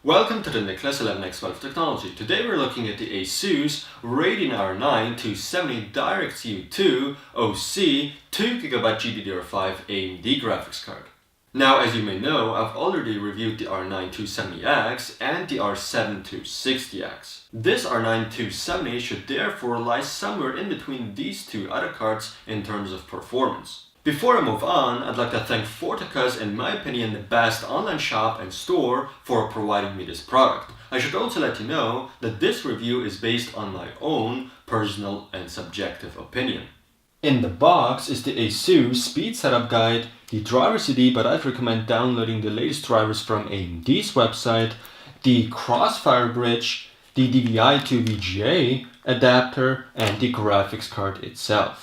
Welcome to the Nicholas 11x12 technology. Today we're looking at the ASUS Radeon R9 270 DirectCU II OC 2GB GDDR5 AMD graphics card. Now, as you may know, I've already reviewed the R9 270X and the R7 260X. This R9 270 should therefore lie somewhere in between these two other cards in terms of performance. Before I move on, I'd like to thank Forticus, in my opinion, the best online shop and store, for providing me this product. I should also let you know that this review is based on my own personal and subjective opinion. In the box is the ASUS Speed Setup Guide, the driver CD, but I'd recommend downloading the latest drivers from AMD's website, the Crossfire bridge, the DVI to VGA adapter, and the graphics card itself.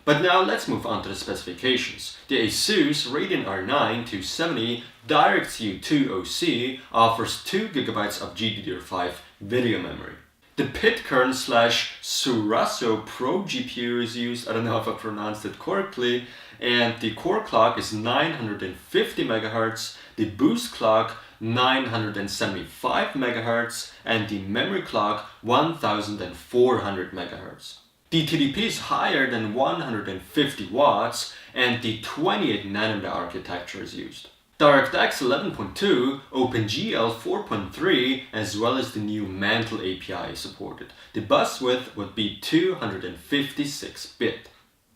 But now let's move on to the specifications. The ASUS Radeon R9 270 DirectCU II OC offers 2GB of GDDR5 video memory. The Pitcairn/Surasso Pro GPU is used, I don't know if I pronounced it correctly, and the core clock is 950 MHz, the boost clock 975 MHz, and the memory clock 1400 MHz. The TDP is higher than 150 watts and the 28nm architecture is used. DirectX 11.2, OpenGL 4.3, as well as the new Mantle API is supported. The bus width would be 256-bit.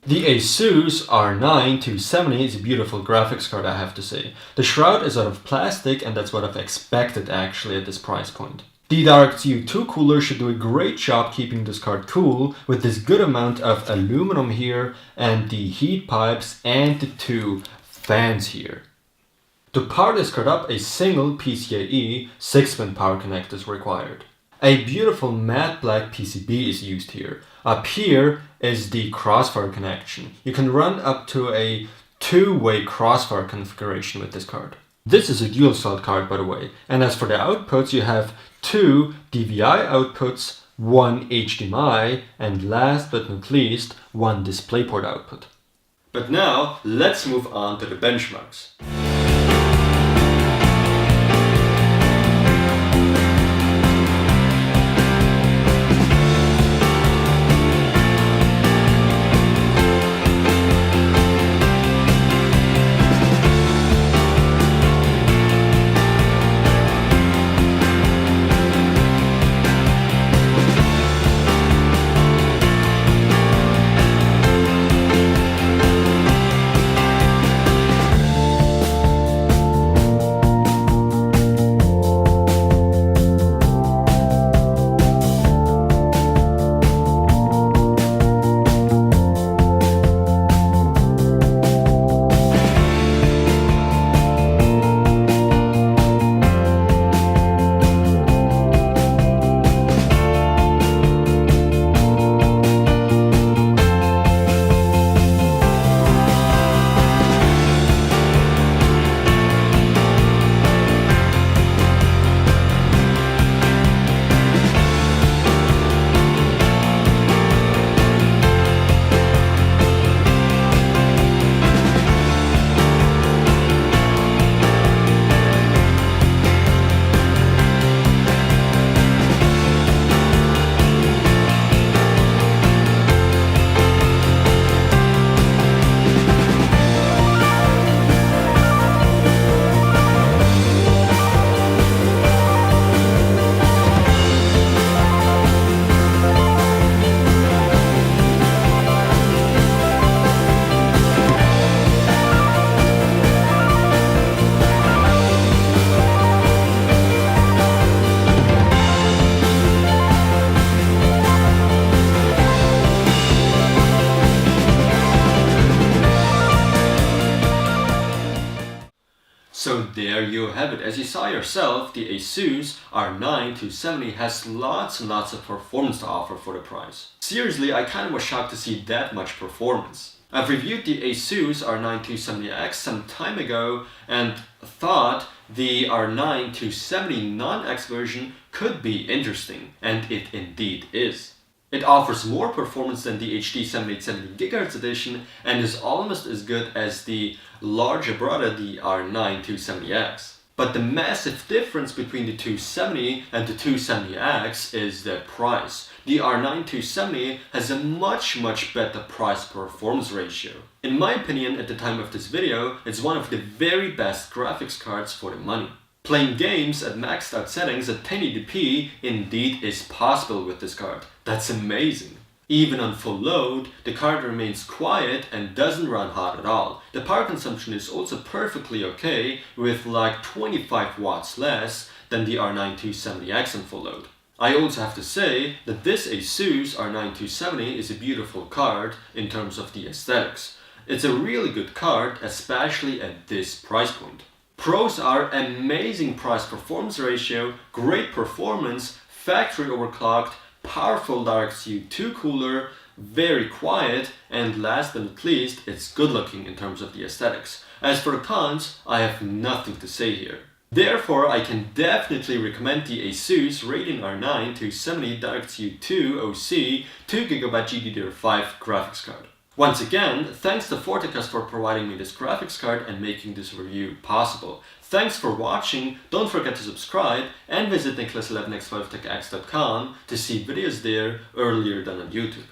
The ASUS R9 270 is a beautiful graphics card, I have to say. The shroud is out of plastic, and that's what I've expected actually at this price point. The DirectCU II cooler should do a great job keeping this card cool with this good amount of aluminum here and the heat pipes and the two fans here. To power this card up, a single PCIe 6-pin power connector is required. A beautiful matte black PCB is used here. Up here is the Crossfire connection. You can run up to a two-way Crossfire configuration with this card. This is a dual slot card, by the way, and as for the outputs, you have two DVI outputs, one HDMI, and last but not least, one DisplayPort output. But now, let's move on to the benchmarks. there you have it. As you saw yourself, the ASUS R9 270 has lots and lots of performance to offer for the price. Seriously, I kind of was shocked to see that much performance. I've reviewed the ASUS R9 270X some time ago and thought the R9 270 non-X version could be interesting, and it indeed is. It offers more performance than the HD 7870 GHz edition and is almost as good as the larger brother, the R9 270X. But the massive difference between the 270 and the 270X is the price. The R9 270 has a much better price-performance ratio. In my opinion, at the time of this video, it's one of the very best graphics cards for the money. Playing games at maxed out settings at 1080p indeed is possible with this card. That's amazing. Even on full load, the card remains quiet and doesn't run hot at all. The power consumption is also perfectly okay, with like 25 watts less than the R9 270X on full load. I also have to say that this ASUS R9 270 is a beautiful card in terms of the aesthetics. It's a really good card, especially at this price point. Pros are amazing price-performance ratio, great performance, factory overclocked, powerful DirectCU II cooler, very quiet, and last but not least, it's good looking in terms of the aesthetics. As for the cons, I have nothing to say here. Therefore, I can definitely recommend the ASUS Radeon R9 270 DirectCU II OC 2GB GDDR5 graphics card. Once again, thanks to Forticast for providing me this graphics card and making this review possible. Thanks for watching, don't forget to subscribe and visit Niklas11x5techx.com to see videos there earlier than on YouTube.